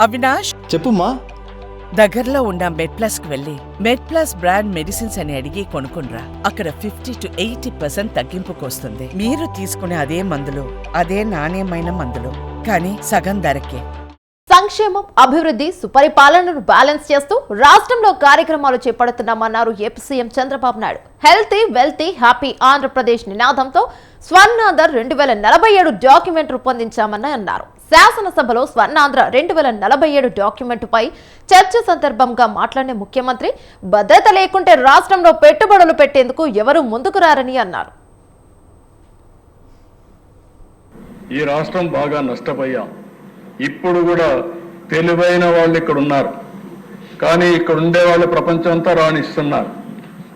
అవినాష్, చెప్పుమా. దగ్గరలో ఉన్న మెడ్ప్లస్ కు వెళ్ళి మెడ్ప్లస్ బ్రాండ్ మెడిసిన్స్ అని అడిగి కొనుక్కునరా. అక్కడ 50 to 80% తగ్గింపుకు వస్తుంది. మీరు తీసుకునే అదే మందులు, అదే నాణ్యమైన మందులు, కానీ సగం ధరకే. సంక్షేమం, అభివృద్ధి, సుపరిపాలనను బ్యాలెన్స్ చేస్తూ రాష్ట్రంలో కార్యక్రమాలు చేపడుతున్నామన్నారు AP CM Chandrababu Naidu. Healthy, wealthy, happy Andhra Pradesh నినాదంతో స్వర్ణాంధ్ర 2047 డాక్యుమెంట్ రూపొందించామని అన్నారు. శాసనసభలో స్వర్ణాంధ్ర 2047 డాక్యుమెంటుపై చర్చ సందర్భంగా మాట్లాడిన ముఖ్యమంత్రి, భద్రత లేకుంటే రాష్ట్రంలో పెట్టుబడులు పెట్టేందుకు ఎవరూ ముందుకు రారని అన్నారు. ఈ రాష్ట్రం బాగా నష్టపోయాం. ఇప్పుడు కూడా తెలివైన వాళ్ళు ఇక్కడ ఉన్నారు, కానీ ఇక్కడ ఉండే వాళ్ళు ప్రపంచం అంతా రాణిస్తున్నారు,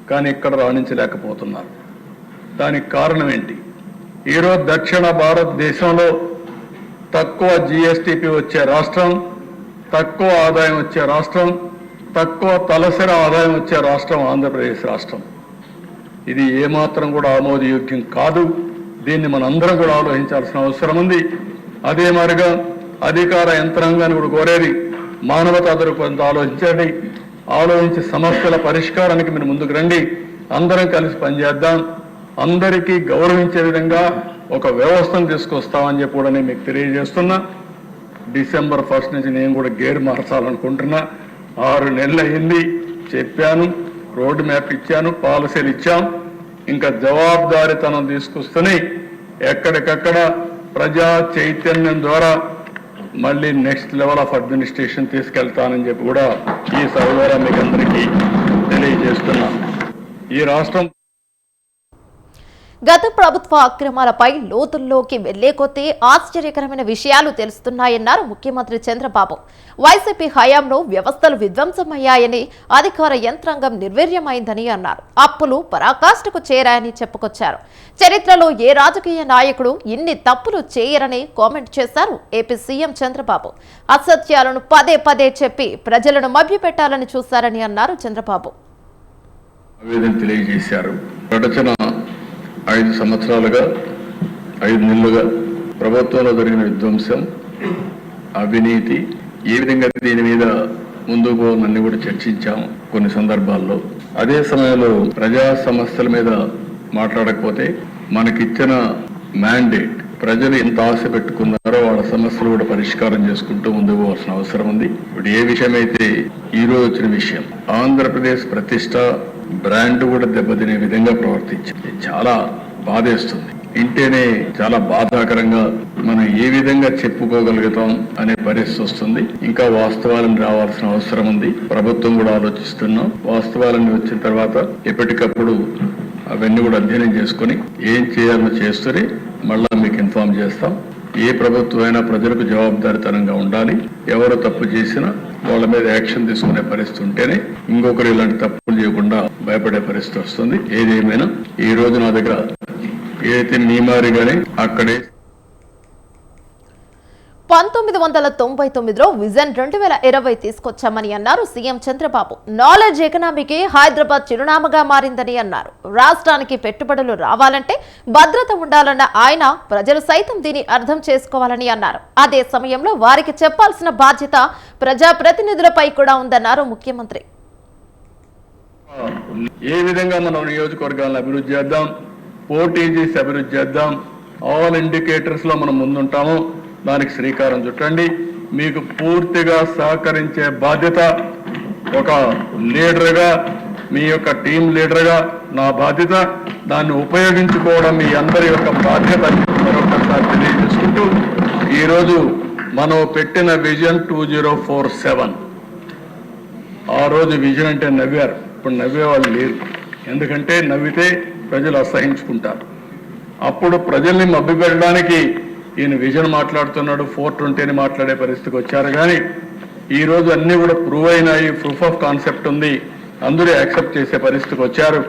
కానీ ఇక్కడ రాణించలేకపోతున్నారు. దానికి కారణం ఏంటి? ఈరోజు దక్షిణ భారతదేశంలో తక్కువ జిఎస్టిపి వచ్చే రాష్ట్రం, తక్కువ ఆదాయం వచ్చే రాష్ట్రం, తక్కువ తలసరి ఆదాయం వచ్చే రాష్ట్రం ఆంధ్రప్రదేశ్ రాష్ట్రం. ఇది ఏమాత్రం కూడా ఆమోదయోగ్యం కాదు. దీన్ని మనందరం కూడా ఆలోచించాల్సిన అవసరం ఉంది. అదే మాదిరిగా అధికార యంత్రాంగాన్ని కూడా కోరేది, మానవతా దృక్పథంతో ఆలోచించండి. ఆలోచించి సమస్యల పరిష్కారానికి మీరు ముందుకు రండి. అందరం కలిసి పనిచేద్దాం. అందరికీ గౌరవించే విధంగా ఒక వ్యవస్థను తీసుకొస్తామని చెప్పి కూడా నేను మీకు తెలియజేస్తున్నా. December 1 నుంచి నేను కూడా గేర్ మార్చాలనుకుంటున్నా. 6 నెలలు అయింది, చెప్పాను, రోడ్ మ్యాప్ ఇచ్చాను, పాలసీలు ఇచ్చాం. ఇంకా జవాబుదారీతనం తీసుకొస్తూనే ఎక్కడికక్కడ ప్రజా చైతన్యం ద్వారా మళ్ళీ నెక్స్ట్ లెవెల్ ఆఫ్ అడ్మినిస్ట్రేషన్ తీసుకెళ్తానని చెప్పి కూడా ఈ సభ ద్వారా మీకు అందరికీ తెలియజేస్తున్నా. ఈ రాష్ట్రం గత ప్రభుత్వ అక్రమాలపై లోతుల్లోకి వెళ్లే కొద్దీ ఆశ్చర్యకరమైన విషయాలు తెలుస్తున్నాయన్నారు ముఖ్యమంత్రి చంద్రబాబు. వైసీపీ హయాంలో వ్యవస్థలు విధ్వంసమయ్యాయని, అధికార యంత్రాంగం నిర్వీర్యమైందని అన్నారు. అప్పులు పరాకాష్ఠకు చేరాయని చెప్పుకొచ్చారు. చరిత్రలో ఏ రాజకీయ నాయకుడు ఇన్ని తప్పులు చేయరని కామెంట్ చేశారు ఏపీ సీఎం చంద్రబాబు. అసత్యాలను పదే పదే చెప్పి ప్రజలను మభ్యపెట్టాలని చూశారని అన్నారు చంద్రబాబు. 5 సంవత్సరాలుగా 5 నెలలుగా ప్రభుత్వంలో జరిగిన విధ్వంసం, అవినీతి, ఏ విధంగా దీని మీద ముందుకు పోవాలని కూడా చర్చించాం కొన్ని సందర్భాల్లో. అదే సమయంలో ప్రజా సమస్యల మీద మాట్లాడకపోతే మనకిచ్చిన మ్యాండేట్, ప్రజలు ఎంత ఆశ పెట్టుకున్నారో వాళ్ళ సమస్యలు కూడా పరిష్కారం చేసుకుంటూ ముందుకు పోవాల్సిన అవసరం ఉంది. ఇప్పుడు ఏ విషయం అయితే ఈ రోజు వచ్చిన విషయం, ఆంధ్రప్రదేశ్ ప్రతిష్ట, బ్రాండ్ కూడా దెబ్బతినే విధంగా ప్రవర్తించింది. చాలా బాధేస్తుంది. ఇంటేనే చాలా బాధాకరంగా మనం ఏ విధంగా చెప్పుకోగలుగుతాం అనే పరిస్థితి వస్తుంది. ఇంకా వాస్తవాలను రావాల్సిన అవసరం ఉంది. ప్రభుత్వం కూడా ఆలోచిస్తున్నాం. వాస్తవాలన్నీ వచ్చిన తర్వాత ఎప్పటికప్పుడు అవన్నీ కూడా అధ్యయనం చేసుకుని ఏం చేయాలో చేస్తూనే మళ్ళా మీకు ఇన్ఫార్మ్ చేస్తాం. ఏ ప్రభుత్వం అయినా ప్రజలకు జవాబుదారీతనంగా ఉండాలి. ఎవరు తప్పు చేసినా వాళ్ళ మీద యాక్షన్ తీసుకునే పరిస్థితి ఉంటేనే ఇంకొకరు ఇలాంటి తప్పులు చేయకుండా భయపడే పరిస్థితి వస్తుంది. ఏదేమైనా ఈ రోజు నా దగ్గర ఏదైతే నియమారిగానే అక్కడే 1999లో విజన్ 2020 తీసుకొచ్చామని అన్నారు సీఎం చంద్రబాబు. నాలెడ్జ్ ఎకనామీకి హైదరాబాద్ చిరునామాగా మారిందని అన్నారు. రాష్ట్రానికి పెట్టుబడులు రావాలంటే భద్రత ఉండాలన్న ఆయన, ప్రజలు సైతం దీన్ని అర్థం చేసుకోవాలని అన్నారు. అదే సమయంలో వారికి చెప్పాల్సిన బాధ్యత ప్రజాప్రతినిధులపై కూడా ఉందన్నారు ముఖ్యమంత్రి. ఏ విధంగా మనం నియోజకవర్గాలను అభివృద్ధి చేద్దాం, పోటీ చేసి అభివృద్ధి చేద్దాం, ఆల్ ఇండికేటర్స్ లో మనం ముందుంటాము, దానికి శ్రీకారం చుట్టండి. మీకు పూర్తిగా సహకరించే బాధ్యత ఒక లీడర్గా, మీ యొక్క టీం లీడర్గా నా బాధ్యత. దాన్ని ఉపయోగించుకోవడం మీ అందరి యొక్క బాధ్యత మరొకసారి తెలియజేసుకుంటూ, ఈరోజు మనం పెట్టిన విజన్ 2047, ఆ రోజు విజన్ అంటే నవ్వారు, ఇప్పుడు నవ్వేవాళ్ళు లేరు. ఎందుకంటే నవ్వితే ప్రజలు అసహించుకుంటారు. అప్పుడు ప్రజల్ని మభ్యపెట్టడానికి ఈయన విజన్ మాట్లాడుతున్నాడు, 420 అని మాట్లాడే పరిస్థితికి వచ్చారు. కానీ ఈరోజు అన్నీ కూడా ప్రూవ్ అయినాయి, ప్రూఫ్ ఆఫ్ కాన్సెప్ట్ ఉంది, అందరూ యాక్సెప్ట్ చేసే పరిస్థితికి వచ్చారు.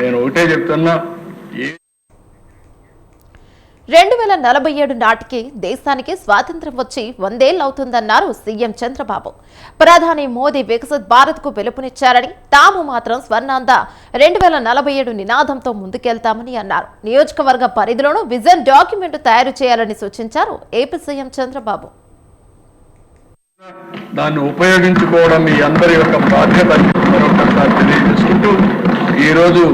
నేను ఒకటే చెప్తున్నా, 2047 నాటికి దేశానికి స్వాతంత్ర్యం వచ్చి 100 ఏళ్లు అవుతుందన్నారు సీఎం చంద్రబాబు. ప్రధాని మోదీ వికసిత్ భారత్ కు పిలుపునిచ్చారని, తాము మాత్రం స్వర్ణాంధ్ర 2047 నినాదంతో ముందుకెళ్తామని అన్నారు. నియోజకవర్గ పరిధిలోనూ విజన్ డాక్యుమెంట్ తయారు చేయాలని సూచించారు ఏపీ సీఎం చంద్రబాబు. దాన్ని ఉపయోగించుకోవడం మీ అందరి యొక్క బాధ్యత మరొకసారి తెలియజేసుకుంటూ ఈరోజు